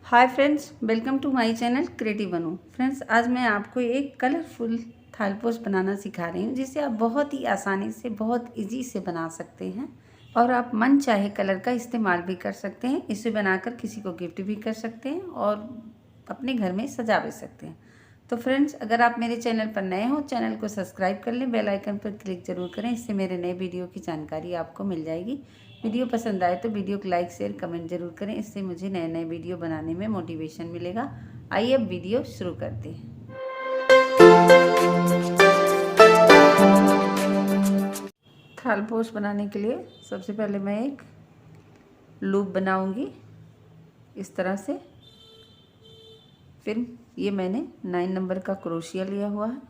Hi friends, welcome to my channel creative बनू। Friends, आज मैं आपको एक कलरफुल थाल पोस्ट बनाना सिखा रही हूँ, जिसे आप बहुत ही आसानी से, बहुत इजी से बना सकते हैं और आप मन चाहे कलर का इस्तेमाल भी कर सकते हैं। इसे बनाकर किसी को गिफ्ट भी कर सकते हैं और अपने घर में सजा भी सकते हैं। तो फ्रेंड्स, अगर आप मेरे चैनल पर नए हो, चैनल को सब्सक्राइब कर लें, बेल आइकन पर क्लिक ज़रूर करें। इससे मेरे नए वीडियो की जानकारी आपको मिल जाएगी। वीडियो पसंद आए तो वीडियो को लाइक शेयर कमेंट जरूर करें। इससे मुझे नए नए वीडियो बनाने में मोटिवेशन मिलेगा। आइए अब वीडियो शुरू करते हैं। थाल पोस्ट बनाने के लिए सबसे पहले मैं एक लूप बनाऊंगी इस तरह से। फिर ये मैंने 9 नंबर का क्रोशिया लिया हुआ है।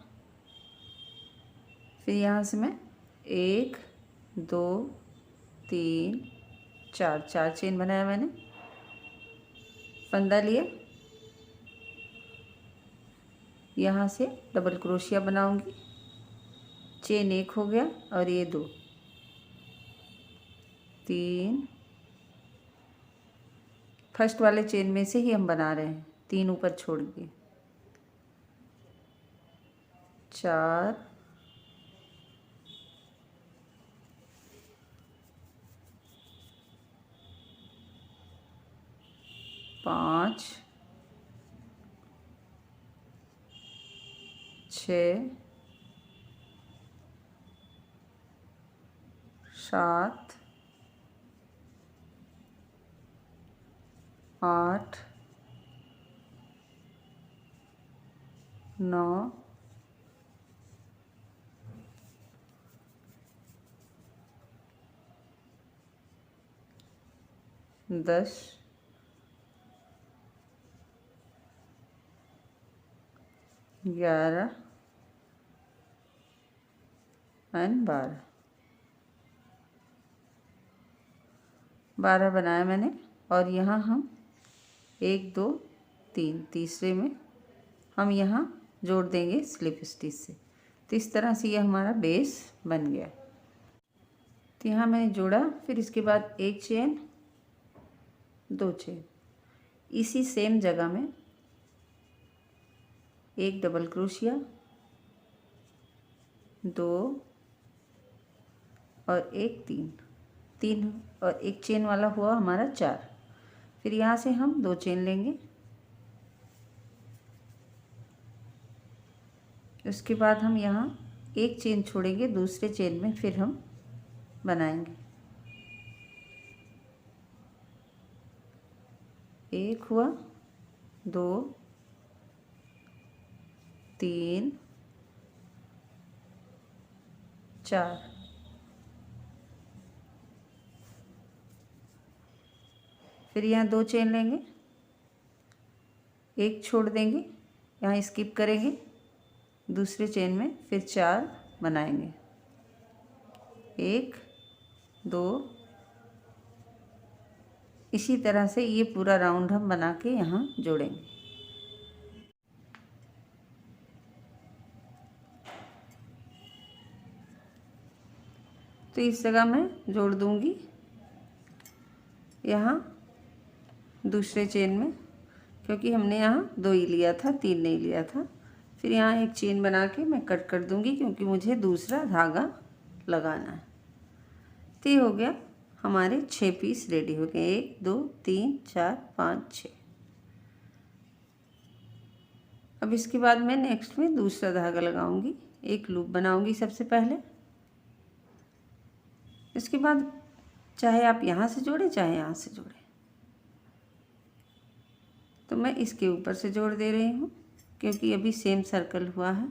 फिर यहाँ से मैं 1 2 3 4 चेन बनाया मैंने। फंदा लिए, यहाँ से डबल क्रोशिया बनाऊंगी। चेन 1 हो गया और ये 2 3। फर्स्ट वाले चेन में से ही हम बना रहे हैं, 3 ऊपर छोड़ के 4 5 6 7 8 9 10 11 एंड 12 बनाया मैंने। और यहाँ हम 1 2 3 तीसरे में हम यहाँ जोड़ देंगे स्लिप स्टिच से। तो इस तरह से ये हमारा बेस बन गया। तो यहाँ मैंने जोड़ा, फिर इसके बाद 1 चेन 2 चेन, इसी सेम जगह में 1 डबल क्रोशिया 2 और 1 3 और 1 चेन वाला हुआ हमारा 4। फिर यहाँ से हम 2 चेन लेंगे। उसके बाद हम यहाँ 1 चेन छोड़ेंगे, दूसरे चेन में फिर हम बनाएंगे। 1 हुआ 2 3 4। फिर यहाँ 2 चेन लेंगे, 1 छोड़ देंगे, यहाँ स्किप करेंगे, दूसरे चेन में फिर 4 बनाएंगे। 1 2, इसी तरह से ये पूरा राउंड हम बना के यहाँ जोड़ेंगे। तो इस जगह मैं जोड़ दूंगी यहाँ दूसरे चेन में, क्योंकि हमने यहाँ 2 ही लिया था, 3 नहीं लिया था। फिर यहाँ 1 चेन बना के मैं कट कर दूंगी, क्योंकि मुझे दूसरा धागा लगाना है। तो ये हो गया, हमारे 6 पीस रेडी हो गए। 1 2 3 4 5 6। अब इसके बाद मैं नेक्स्ट में दूसरा धागा लगाऊंगी, एक लूप बनाऊंगी सबसे पहले। इसके बाद चाहे आप यहाँ से जोड़ें चाहे यहाँ से जोड़ें, तो मैं इसके ऊपर से जोड़ दे रही हूँ, क्योंकि अभी सेम सर्कल हुआ है।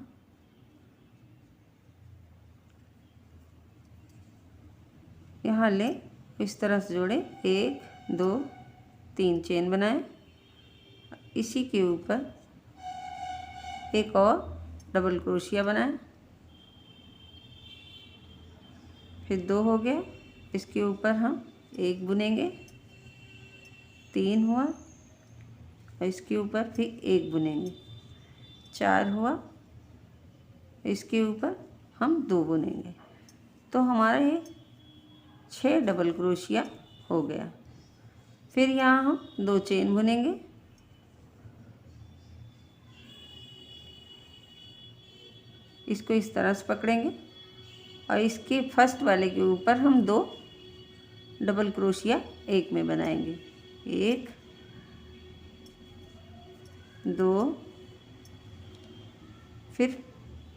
यहाँ ले, इस तरह से जोड़े, 1 2 3 चेन बनाए, इसी के ऊपर एक और डबल क्रोशिया बनाए, फिर 2 हो गया। इसके ऊपर हम 1 बुनेंगे, 3 हुआ, और इसके ऊपर फिर 1 बुनेंगे, 4 हुआ, इसके ऊपर हम 2 बुनेंगे। तो हमारा ये 6 डबल क्रोशिया हो गया। फिर यहाँ हम 2 चेन बुनेंगे, इसको इस तरह से पकड़ेंगे और इसके फर्स्ट वाले के ऊपर हम 2 डबल क्रोशिया एक में बनाएंगे। 1 2, फिर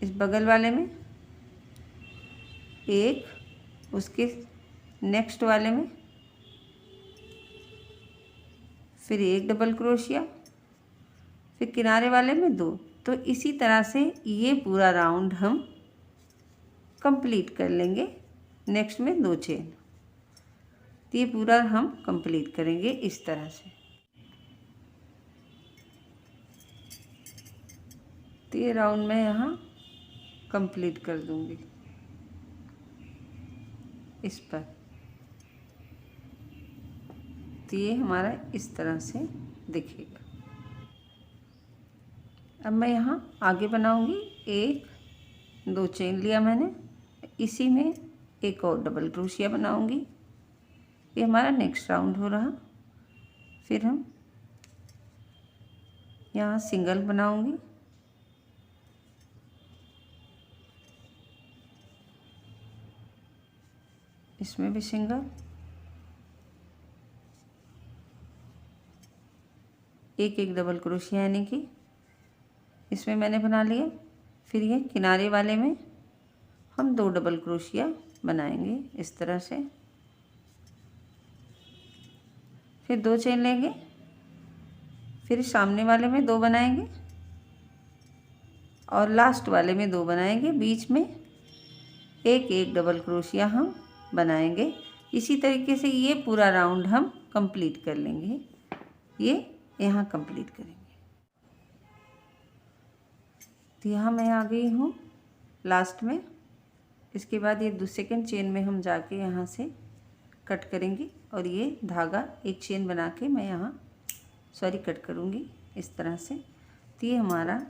इस बगल वाले में 1, उसके नेक्स्ट वाले में फिर 1 डबल क्रोशिया, फिर किनारे वाले में 2। तो इसी तरह से ये पूरा राउंड हम कंप्लीट कर लेंगे। नेक्स्ट में 2 चेन, तो ये पूरा हम कंप्लीट करेंगे इस तरह से। तो ये राउंड मैं यहाँ कंप्लीट कर दूंगी इस पर। तो ये हमारा इस तरह से दिखेगा। अब मैं यहाँ आगे बनाऊंगी। 1 2 चेन लिया मैंने, इसी में एक और डबल क्रोशिया बनाऊंगी। ये हमारा नेक्स्ट राउंड हो रहा। फिर हम यहाँ सिंगल बनाऊंगी, इसमें भी सिंगल, एक डबल क्रोशिया यानी कि इसमें मैंने बना लिया। फिर ये किनारे वाले में हम 2 डबल क्रोशिया बनाएंगे इस तरह से। फिर 2 चेन लेंगे, फिर सामने वाले में 2 बनाएंगे और लास्ट वाले में 2 बनाएंगे। बीच में एक डबल क्रोशिया हम बनाएंगे। इसी तरीके से ये पूरा राउंड हम कंप्लीट कर लेंगे। ये यहाँ कंप्लीट करेंगे। तो यहाँ मैं आ गई हूँ लास्ट में। इसके बाद ये सेकंड चेन में हम जाके यहाँ से कट करेंगे और ये धागा एक चेन बना के मैं यहाँ कट करूँगी इस तरह से। तो ये हमारा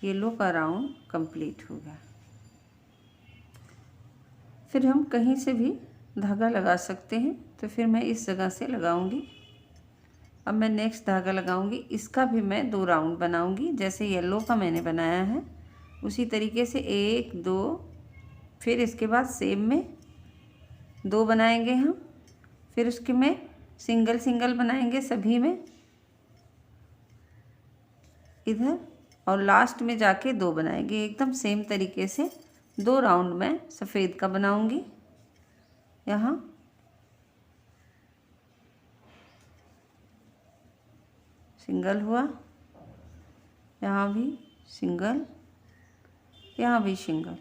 येलो का राउंड कंप्लीट हो गया। फिर हम कहीं से भी धागा लगा सकते हैं, तो फिर मैं इस जगह से लगाऊंगी। अब मैं नेक्स्ट धागा लगाऊंगी, इसका भी मैं 2 राउंड बनाऊंगी। जैसे येलो का मैंने बनाया है उसी तरीके से 1 2, फिर इसके बाद सेम में 2 बनाएंगे हम। फिर उसके में सिंगल सिंगल बनाएंगे सभी में इधर, और लास्ट में जाके 2 बनाएंगे। एकदम सेम तरीके से 2 राउंड मैं सफ़ेद का बनाऊंगी। यहाँ सिंगल हुआ, यहाँ भी सिंगल, यहाँ भी सिंगल,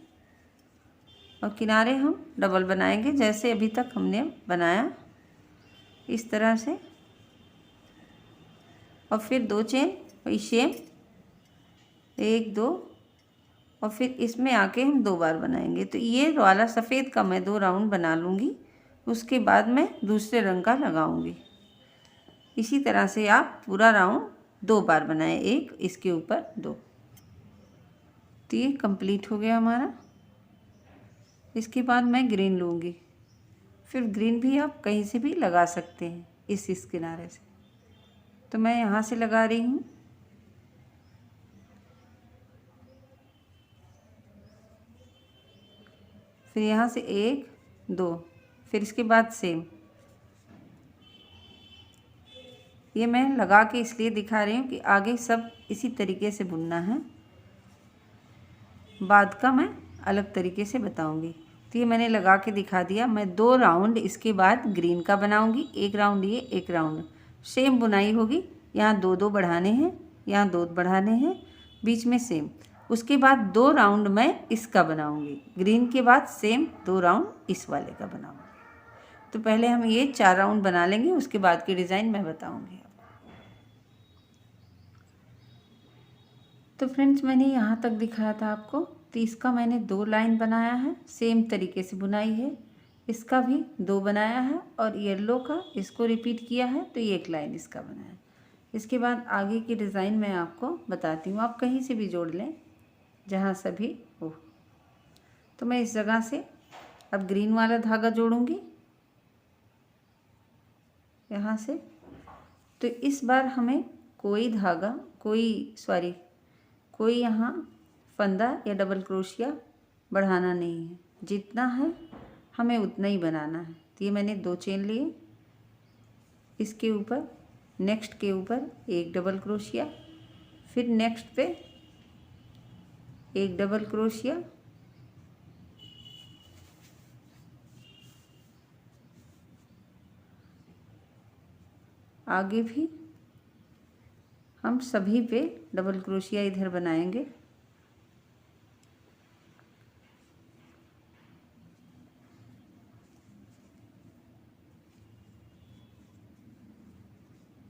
और किनारे हम डबल बनाएंगे जैसे अभी तक हमने बनाया इस तरह से। और फिर 2 चेन वही सेम 1 2, और फिर इसमें आके हम 2 बार बनाएंगे। तो ये वाला सफ़ेद का मैं 2 राउंड बना लूँगी, उसके बाद मैं दूसरे रंग का लगाऊंगी। इसी तरह से आप पूरा राउंड 2 बार बनाएं, एक इसके ऊपर 2। तो ये कंप्लीट हो गया हमारा। इसके बाद मैं ग्रीन लूँगी। फिर ग्रीन भी आप कहीं से भी लगा सकते हैं इस किनारे से। तो मैं यहाँ से लगा रही हूँ। फिर यहाँ से 1 2, फिर इसके बाद सेम। ये मैं लगा के इसलिए दिखा रही हूँ कि आगे सब इसी तरीके से बुनना है, बाद का मैं अलग तरीके से बताऊँगी। तो ये मैंने लगा के दिखा दिया। मैं 2 राउंड इसके बाद ग्रीन का बनाऊँगी। 1 राउंड ये, 1 राउंड सेम बुनाई होगी। यहाँ 2 2 बढ़ाने हैं, यहाँ 2 बढ़ाने हैं, बीच में सेम। उसके बाद 2 राउंड मैं इसका बनाऊँगी। ग्रीन के बाद सेम 2 राउंड इस वाले का बनाऊँगी। तो पहले हम ये 4 राउंड बना लेंगे, उसके बाद की डिज़ाइन मैं बताऊँगी आपको। तो फ्रेंड्स मैंने यहाँ तक दिखाया था आपको। तो इसका मैंने 2 लाइन बनाया है, सेम तरीके से बुनाई है। इसका भी 2 बनाया है, और येलो का इसको रिपीट किया है, तो ये 1 लाइन इसका बनाया है। इसके बाद आगे की डिज़ाइन मैं आपको बताती हूँ। आप कहीं से भी जोड़ लें जहाँ सभी हो। तो मैं इस जगह से अब ग्रीन वाला धागा जोड़ूंगी यहाँ से। तो इस बार हमें कोई धागा कोई यहाँ फंदा या डबल क्रोशिया बढ़ाना नहीं है, जितना है हमें उतना ही बनाना है। तो ये मैंने 2 चेन लिए, इसके ऊपर नेक्स्ट के ऊपर एक डबल क्रोशिया, फिर नेक्स्ट पे एक डबल क्रोशिया, आगे भी हम सभी पे डबल क्रोशिया इधर बनाएंगे।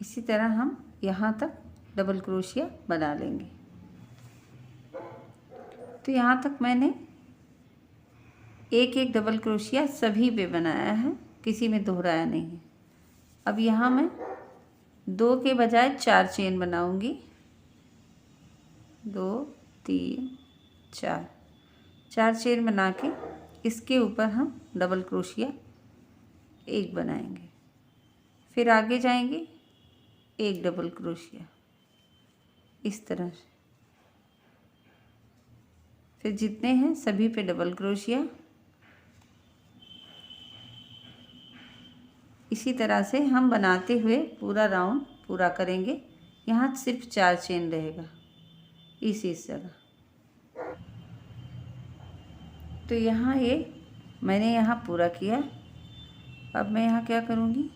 इसी तरह हम यहाँ तक डबल क्रोशिया बना लेंगे। तो यहाँ तक मैंने एक एक डबल क्रोशिया सभी पे बनाया है, किसी में दोहराया नहीं है। अब यहाँ मैं 2 के बजाय 4 चेन बनाऊंगी। 2 3 4 चेन बना के इसके ऊपर हम डबल क्रोशिया एक बनाएंगे, फिर आगे जाएंगे एक डबल क्रोशिया इस तरह से, फिर जितने हैं सभी पे डबल क्रोशिया। इसी तरह से हम बनाते हुए पूरा राउंड पूरा करेंगे। यहाँ सिर्फ 4 चेन रहेगा इस जगह। तो यहाँ ये मैंने यहाँ पूरा किया। अब मैं यहाँ क्या करूँगी,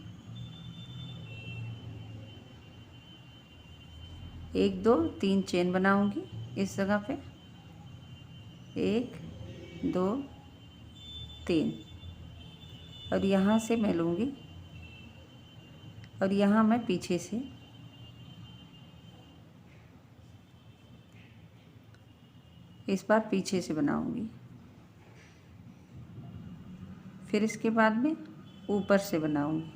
1 2 3 चेन बनाऊँगी इस जगह पे, 1 2 3, और यहाँ से मैं लूँगी और यहाँ मैं पीछे से इस बार पीछे से बनाऊँगी, फिर इसके बाद में ऊपर से बनाऊँगी,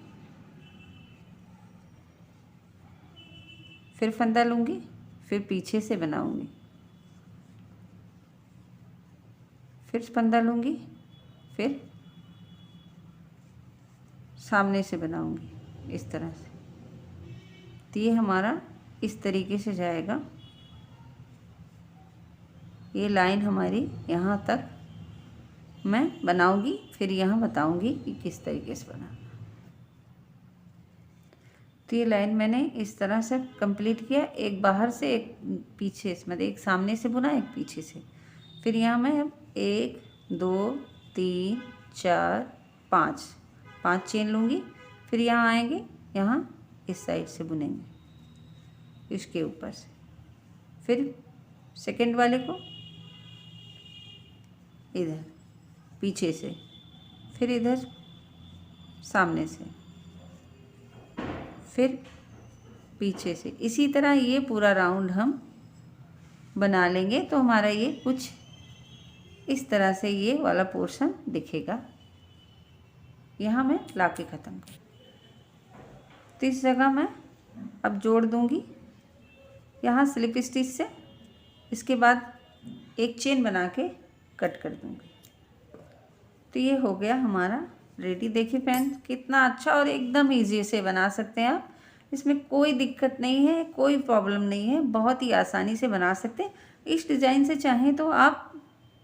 फिर फंदा लूँगी, फिर पीछे से बनाऊँगी, फिर फंदा लूँगी, फिर सामने से बनाऊँगी इस तरह से। तो ये हमारा इस तरीके से जाएगा। ये लाइन हमारी यहाँ तक मैं बनाऊँगी, फिर यहाँ बताऊँगी कि किस तरीके से बनाना। तो ये लाइन मैंने इस तरह से कंप्लीट किया, एक बाहर से एक पीछे से, मतलब एक सामने से बुना एक पीछे से। फिर यहाँ मैं अब 1 2 3 4 5 चेन लूँगी, फिर यहाँ आएंगे, यहाँ इस साइड से बुनेंगे इसके ऊपर से, फिर सेकंड वाले को इधर पीछे से, फिर इधर सामने से, फिर पीछे से। इसी तरह ये पूरा राउंड हम बना लेंगे तो हमारा ये कुछ इस तरह से ये वाला पोर्शन दिखेगा। यहाँ मैं लाके ख़त्म कर, तो इस जगह मैं अब जोड़ दूँगी यहाँ स्लिप स्टिच से। इसके बाद एक चेन बना के कट कर दूँगी। तो ये हो गया हमारा रेडी। देखिए फ्रेंड्स, कितना अच्छा और एकदम ईजी से बना सकते हैं आप। इसमें कोई दिक्कत नहीं है, कोई प्रॉब्लम नहीं है, बहुत ही आसानी से बना सकते हैं। इस डिज़ाइन से चाहें तो आप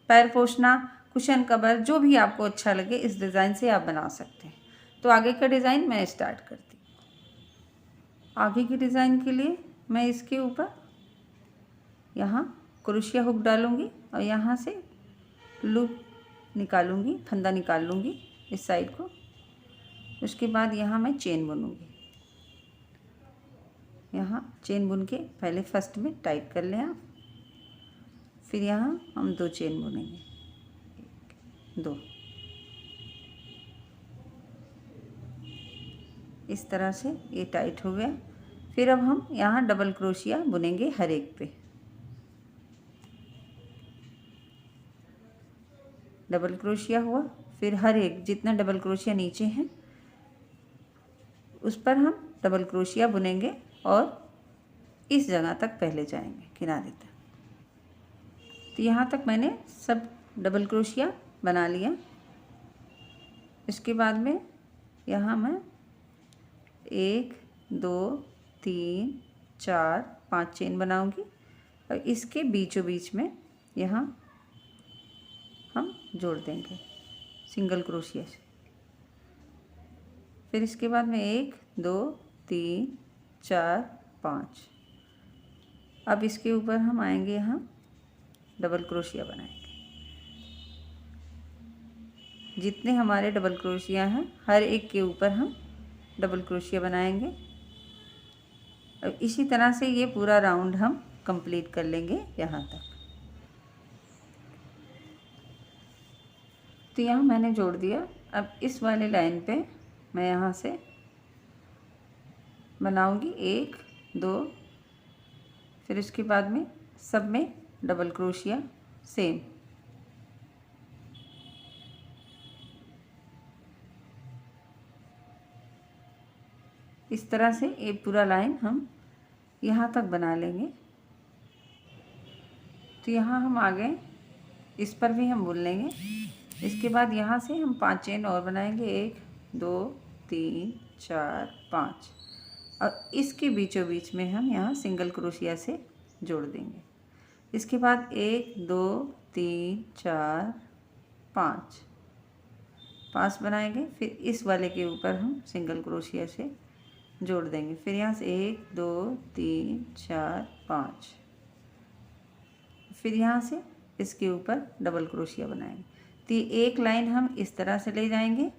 पैर पोछना, कुशन कवर, जो भी आपको अच्छा लगे इस डिज़ाइन से आप बना सकते हैं। तो आगे का डिज़ाइन मैं स्टार्ट करती हूँ। आगे की डिज़ाइन के लिए मैं इसके ऊपर यहाँ क्रोशिया हुक डालूँगी और यहाँ से लूप निकालूँगी, फंदा निकाल लूँगी इस साइड को। उसके बाद यहाँ मैं चेन बुनूँगी। यहाँ चेन बुन के पहले फर्स्ट में टाइट कर लें आप, फिर यहाँ हम 2 चेन बुनेंगे, 1 2, इस तरह से ये टाइट हो गया। फिर अब हम यहाँ डबल क्रोशिया बुनेंगे हर एक पे। डबल क्रोशिया हुआ, फिर हर एक जितना डबल क्रोशिया नीचे हैं उस पर हम डबल क्रोशिया बुनेंगे और इस जगह तक पहले जाएंगे किनारे तक। तो यहाँ तक मैंने सब डबल क्रोशिया बना लिया। इसके बाद में यहाँ मैं 1 2 3 4 5 चेन बनाऊंगी और इसके बीचों बीच में यहाँ हम जोड़ देंगे सिंगल क्रोशिया से। फिर इसके बाद में 1 2 3 4 5। अब इसके ऊपर हम आएंगे, यहाँ डबल क्रोशिया बनाएंगे। जितने हमारे डबल क्रोशिया हैं हर एक के ऊपर हम डबल क्रोशिया बनाएंगे। और इसी तरह से ये पूरा राउंड हम कंप्लीट कर लेंगे यहाँ तक। तो यहाँ मैंने जोड़ दिया। अब इस वाले लाइन पे मैं यहाँ से बनाऊंगी 1 2, फिर इसके बाद में सब में डबल क्रोशिया सेम। इस तरह से एक पूरा लाइन हम यहाँ तक बना लेंगे। तो यहाँ हम आ गए, इस पर भी हम बुन लेंगे। इसके बाद यहाँ से हम 5 चेन और बनाएंगे, 1 2 3 4 5। और इसके बीचों बीच में हम यहाँ सिंगल क्रोशिया से जोड़ देंगे। इसके बाद 1 2 3 4 5 बनाएंगे। फिर इस वाले के ऊपर हम सिंगल क्रोशिया से जोड़ देंगे। फिर यहाँ से 1 2 3 4 5। फिर यहाँ से इसके ऊपर डबल क्रोशिया बनाएंगे। तो एक लाइन हम इस तरह से ले जाएंगे।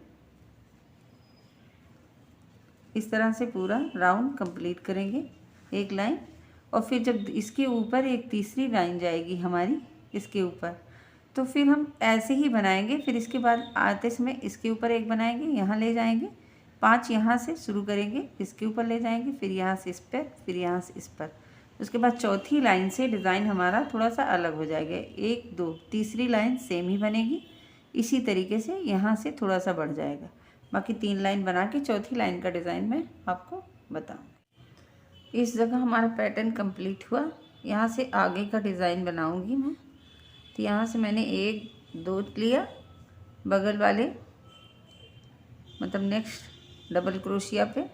इस तरह से पूरा राउंड कंप्लीट करेंगे एक लाइन। और फिर जब इसके ऊपर एक तीसरी लाइन जाएगी हमारी इसके ऊपर, तो फिर हम ऐसे ही बनाएंगे। फिर इसके बाद आते समय इसके ऊपर एक बनाएंगे, यहाँ ले जाएंगे 5, यहाँ से शुरू करेंगे, इसके ऊपर ले जाएंगे, फिर यहाँ से इस पर, फिर यहाँ से इस पर। उसके बाद चौथी लाइन से डिज़ाइन हमारा थोड़ा सा अलग हो जाएगा। 1 2 तीसरी लाइन सेम ही बनेगी। इसी तरीके से यहाँ से थोड़ा सा बढ़ जाएगा। बाकी 3 लाइन बना के चौथी लाइन का डिज़ाइन मैं आपको बताऊँगी। इस जगह हमारा पैटर्न कंप्लीट हुआ। यहाँ से आगे का डिज़ाइन बनाऊँगी मैं। तो यहाँ से मैंने 1 2 लिया, बगल वाले मतलब नेक्स्ट डबल क्रोशिया पे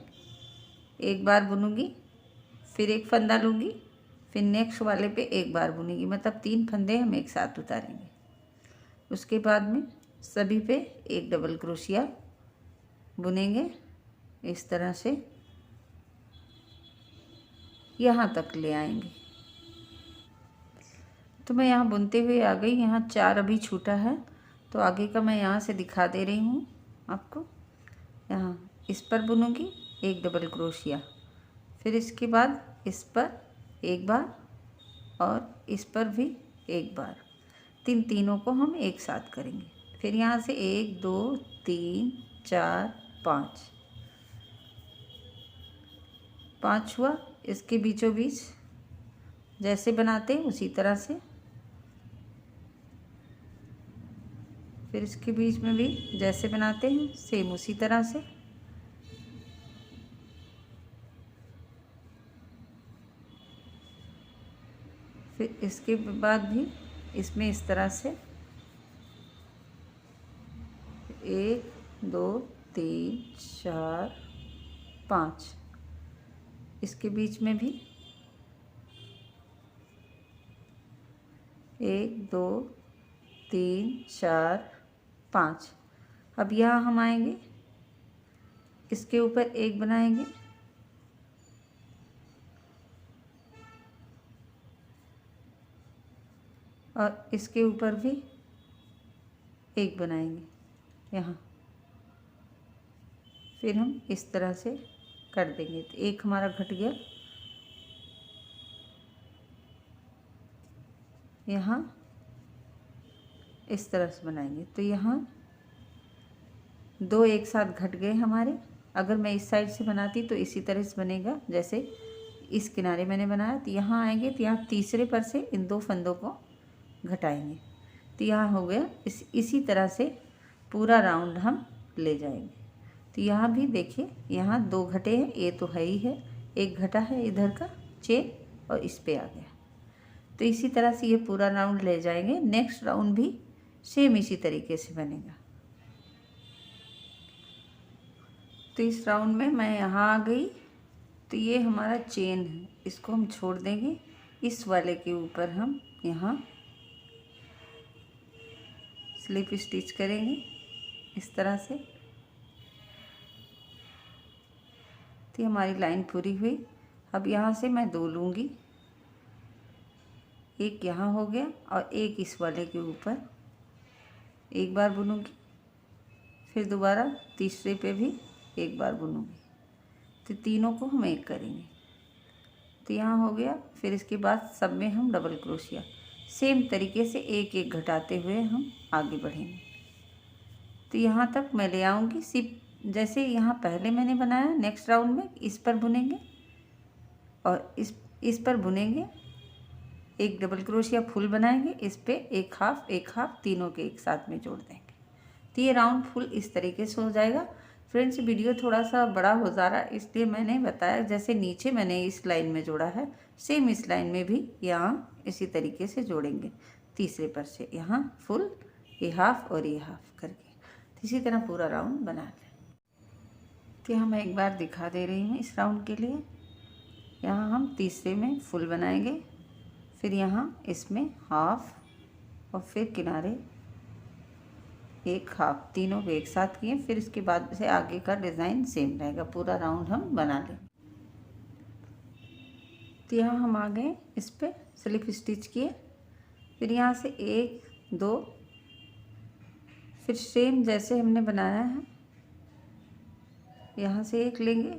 एक बार बुनूंगी, फिर एक फंदा लूँगी, फिर नेक्स्ट वाले पे एक बार बुनूंगी। मतलब 3 फंदे हम एक साथ उतारेंगे। उसके बाद में सभी पे एक डबल क्रोशिया बुनेंगे। इस तरह से यहाँ तक ले आएंगे। तो मैं यहाँ बुनते हुए आ गई। यहाँ 4 अभी छूटा है, तो आगे का मैं यहाँ से दिखा दे रही हूँ आपको। यहाँ इस पर बुनूंगी एक डबल क्रोशिया, फिर इसके बाद इस पर एक बार और इस पर भी एक बार। तीनों को हम एक साथ करेंगे। फिर यहाँ से 1 2 3 4 5 हुआ। इसके बीचों बीच जैसे बनाते हैं उसी तरह से, फिर इसके बीच में भी जैसे बनाते हैं सेम उसी तरह से। फिर इसके बाद भी इसमें इस तरह से 1 2 3 4 5। इसके बीच में भी 1 2 3 4 5। अब यहाँ हम आएंगे, इसके ऊपर एक बनाएंगे, और इसके ऊपर भी एक बनाएंगे यहाँ। फिर हम इस तरह से कर देंगे। तो एक हमारा घट गया। यहाँ इस तरह से बनाएंगे। तो यहाँ 2 एक साथ घट गए हमारे। अगर मैं इस साइड से बनाती तो इसी तरह से बनेगा जैसे इस किनारे मैंने बनाया। तो यहाँ आएंगे तो यहाँ तीसरे पर से इन 2 फंदों को घटाएंगे। तो यहाँ हो गया। इसी तरह से पूरा राउंड हम ले जाएंगे। तो यहाँ भी देखिए, यहाँ 2 घटे हैं, ये तो है ही है, एक घटा है इधर का चेन और इस पे आ गया। तो इसी तरह से ये पूरा राउंड ले जाएंगे। नेक्स्ट राउंड भी सेम इसी तरीके से बनेगा। तो इस राउंड में मैं यहाँ आ गई। तो ये हमारा चेन है, इसको हम छोड़ देंगे। इस वाले के ऊपर हम यहाँ स्लिप स्टिच करेंगे इस तरह से। तो हमारी लाइन पूरी हुई। अब यहाँ से मैं 2 लूँगी, एक यहाँ हो गया और एक इस वाले के ऊपर एक बार बुनूंगी, फिर दोबारा तीसरे पे भी एक बार बुनूंगी। तो तीनों को हम एक करेंगे। तो यहाँ हो गया। फिर इसके बाद सब में हम डबल क्रोशिया सेम तरीके से एक एक घटाते हुए हम आगे बढ़ेंगे। तो यहाँ तक मैं ले आऊँगी। सिर्फ जैसे यहाँ पहले मैंने बनाया, नेक्स्ट राउंड में इस पर बुनेंगे और इस पर बुनेंगे, एक डबल क्रोशिया फुल बनाएंगे, इस पे एक हाफ तीनों के एक साथ में जोड़ देंगे। तो ये राउंड फुल इस तरीके से हो जाएगा। फ्रेंड्स, वीडियो थोड़ा सा बड़ा हो जा रहा है इसलिए मैंने बताया, जैसे नीचे मैंने इस लाइन में जोड़ा है सेम इस लाइन में भी यहाँ इसी तरीके से जोड़ेंगे। तीसरे पर से यहाँ फुल, ये हाफ और ये हाफ करके इसी तरह पूरा राउंड बना लें। तो यहाँ मैं एक बार दिखा दे रही हूँ इस राउंड के लिए। यहाँ हम तीसरे में फुल बनाएंगे, फिर यहाँ इसमें हाफ और फिर किनारे एक हाफ, तीनों को एक साथ किए। फिर इसके बाद से आगे का डिज़ाइन सेम रहेगा, पूरा राउंड हम बना लें। तो यहाँ हम आ गए, इस पे स्लिप स्टिच किए, फिर यहाँ से 1 2, फिर सेम जैसे हमने बनाया है यहाँ से एक लेंगे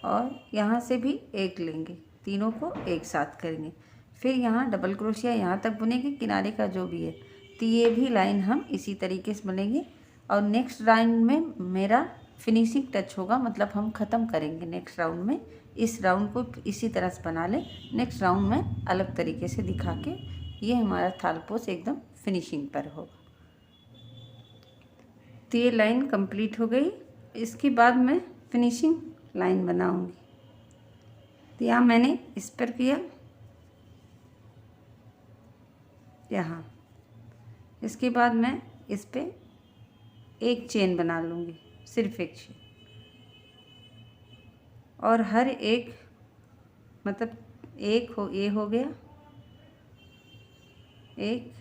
और यहाँ से भी एक लेंगे, तीनों को एक साथ करेंगे। फिर यहाँ डबल क्रोशिया यहाँ तक बुनेंगे किनारे का जो भी है। तो ये भी लाइन हम इसी तरीके से बुनेंगे और नेक्स्ट राउंड में मेरा फिनिशिंग टच होगा, मतलब हम ख़त्म करेंगे नेक्स्ट राउंड में। इस राउंड को इसी तरह से बना लें, नेक्स्ट राउंड में अलग तरीके से दिखा के ये हमारा थालपोश एकदम फिनिशिंग पर होगा। तो ये लाइन कंप्लीट हो गई। इसके बाद मैं फिनिशिंग लाइन बनाऊंगी। तो यहाँ मैंने इस पर किया, यहाँ इसके बाद मैं इस पे एक चेन बना लूँगी, सिर्फ एक चेन, और हर एक मतलब एक हो, ये हो गया एक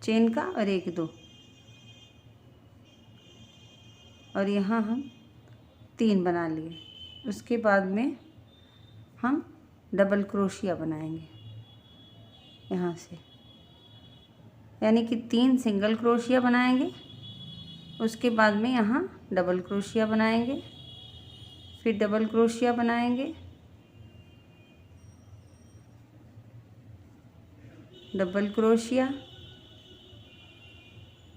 चेन का और एक 2, और यहाँ हम 3 बना लिए। उसके बाद में हम डबल क्रोशिया बनाएंगे यहाँ से, यानी कि 3 सिंगल क्रोशिया बनाएंगे। उसके बाद में यहाँ डबल क्रोशिया बनाएंगे, फिर डबल क्रोशिया बनाएंगे, डबल क्रोशिया,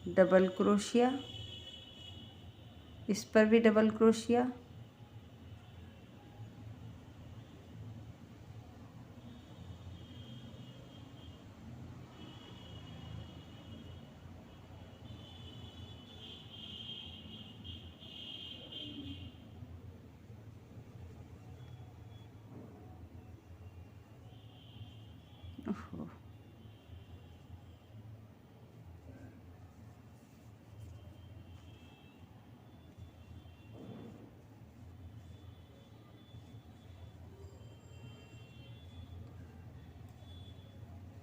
डबल क्रोशिया, इस पर भी double crochet,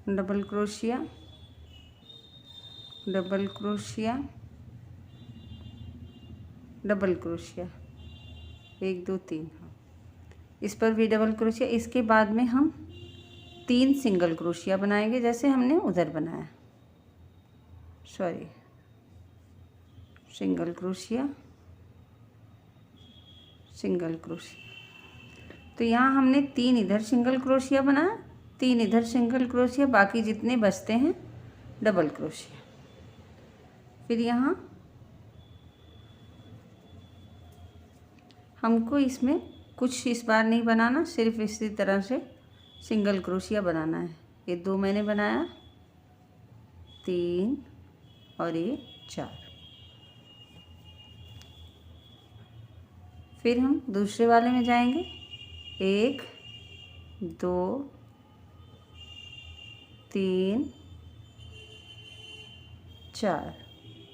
double crochet, double crochet, double crochet, 1 2 3, हाँ इस पर भी डबल क्रोशिया। इसके बाद में हम 3 सिंगल क्रोशिया बनाएंगे जैसे हमने उधर बनाया, सिंगल क्रोशिया, सिंगल क्रोशिया। तो यहाँ हमने 3 इधर सिंगल क्रोशिया बनाया, 3 इधर सिंगल क्रोशिया, बाकी जितने बचते हैं डबल क्रोशिया। फिर यहाँ हमको इसमें कुछ इस बार नहीं बनाना, सिर्फ इसी तरह से सिंगल क्रोशिया बनाना है। ये 2 मैंने बनाया, 3 और ये 4। फिर हम दूसरे वाले में जाएंगे, 1 2 3 4,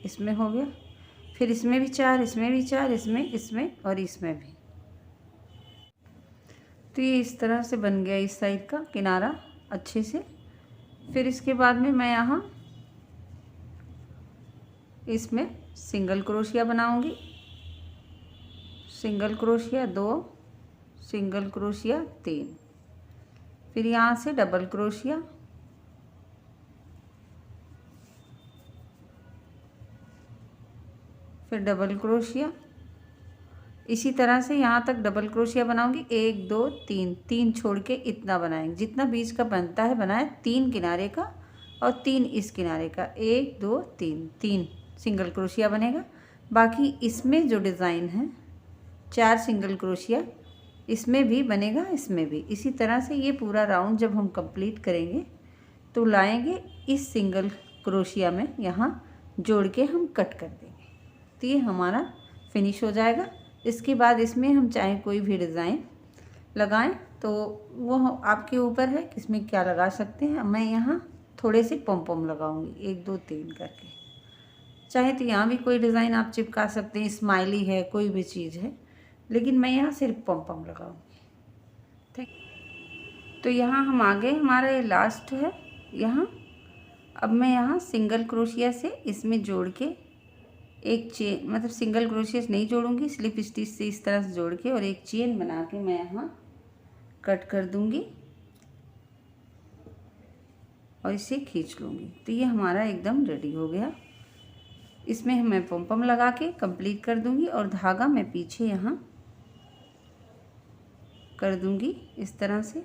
इसमें हो गया। फिर इसमें भी 4, इसमें भी 4, इसमें और इसमें भी। तो ये इस तरह से बन गया इस साइड का किनारा अच्छे से। फिर इसके बाद में मैं यहाँ इसमें सिंगल क्रोशिया बनाऊंगी, सिंगल क्रोशिया 2, सिंगल क्रोशिया 3, फिर यहाँ से डबल क्रोशिया, फिर डबल क्रोशिया। इसी तरह से यहाँ तक डबल क्रोशिया बनाऊंगी, 1 2 3, 3 छोड़ के इतना बनाएंगे, जितना बीच का बनता है बनाए, 3 किनारे का और 3 इस किनारे का, 1 2 3, 3 सिंगल क्रोशिया बनेगा। बाकी इसमें जो डिज़ाइन है 4 सिंगल क्रोशिया इसमें भी बनेगा, इसमें भी। इसी तरह से ये पूरा राउंड जब हम कंप्लीट करेंगे तो लाएंगे इस सिंगल क्रोशिया में, यहाँ जोड़ के हम कट कर देंगे, तो ये हमारा फिनिश हो जाएगा। इसके बाद इसमें हम चाहे कोई भी डिज़ाइन लगाएं तो वो आपके ऊपर है कि इसमें क्या लगा सकते हैं। मैं यहाँ थोड़े से पॉम पॉम लगाऊंगी, 1 2 3 करके। चाहे तो यहाँ भी कोई डिज़ाइन आप चिपका सकते हैं, स्माइली है, कोई भी चीज़ है, लेकिन मैं यहाँ सिर्फ पॉम पॉम लगाऊंगी। ठीक, तो यहाँ हम आ गए, हमारा ये लास्ट है यहाँ। अब मैं यहाँ सिंगल क्रोशिया से इसमें जोड़ के एक चेन, मतलब सिंगल क्रोशिया से नहीं जोड़ूंगी, स्लिप स्टिच से इस तरह से जोड़ के और एक चेन बना के मैं यहाँ कट कर दूंगी और इसे खींच लूँगी। तो ये हमारा एकदम रेडी हो गया। इसमें मैं पॉम पॉम लगा के कंप्लीट कर दूंगी और धागा मैं पीछे यहाँ कर दूंगी इस तरह से।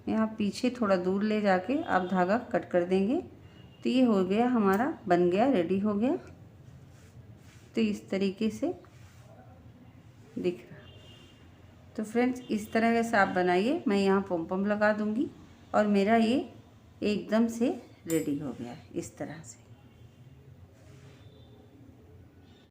यहाँ पीछे थोड़ा दूर ले जाके आप धागा कट कर देंगे, तो ये हो गया हमारा, बन गया, रेडी हो गया। तो इस तरीके से दिख रहा। तो फ्रेंड्स इस तरह से आप बनाइए। मैं यहाँ पॉम पॉम लगा दूँगी और मेरा ये एकदम से रेडी हो गया है इस तरह से।